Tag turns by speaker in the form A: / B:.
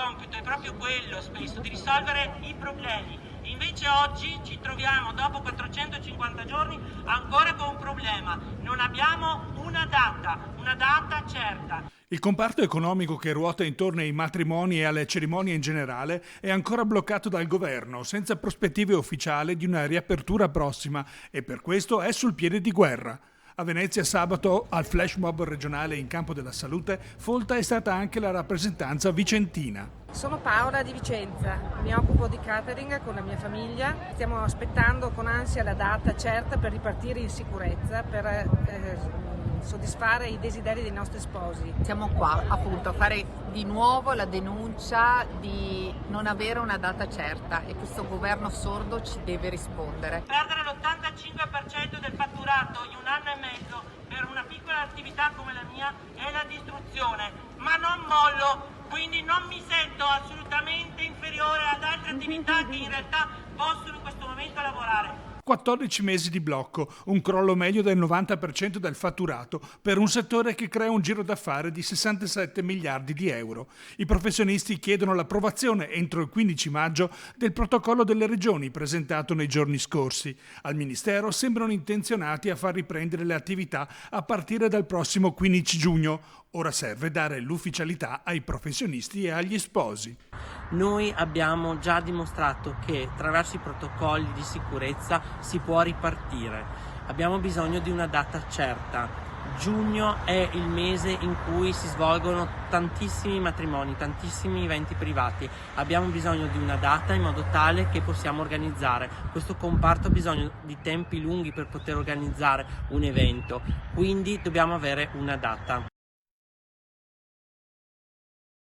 A: compito è proprio quello spesso di risolvere i problemi. Invece oggi ci troviamo dopo 450 giorni ancora con un problema. Non abbiamo una data certa.
B: Il comparto economico che ruota intorno ai matrimoni e alle cerimonie in generale è ancora bloccato dal governo, senza prospettive ufficiali di una riapertura prossima, e per questo è sul piede di guerra. A Venezia sabato, al flash mob regionale in campo della salute, folta è stata anche la rappresentanza vicentina.
C: Sono Paola di Vicenza, mi occupo di catering con la mia famiglia. Stiamo aspettando con ansia la data certa per ripartire in sicurezza, per soddisfare i desideri dei nostri sposi.
D: Siamo qua appunto a fare di nuovo la denuncia di non avere una data certa, e questo governo sordo ci deve rispondere.
A: Perdere l'85% del fatturato in un anno e mezzo per una piccola attività come la mia è la distruzione, ma non mollo, quindi non mi sento assolutamente inferiore ad altre attività che in realtà possono in questo momento lavorare.
B: 14 mesi di blocco, un crollo medio del 90% del fatturato per un settore che crea un giro d'affari di 67 miliardi di euro. I professionisti chiedono l'approvazione entro il 15 maggio del protocollo delle regioni presentato nei giorni scorsi. Al Ministero sembrano intenzionati a far riprendere le attività a partire dal prossimo 15 giugno. Ora serve dare l'ufficialità ai professionisti e agli sposi.
E: Noi abbiamo già dimostrato che attraverso i protocolli di sicurezza si può ripartire. Abbiamo bisogno di una data certa. Giugno è il mese in cui si svolgono tantissimi matrimoni, tantissimi eventi privati. Abbiamo bisogno di una data in modo tale che possiamo organizzare. Questo comparto ha bisogno di tempi lunghi per poter organizzare un evento, quindi dobbiamo avere una data.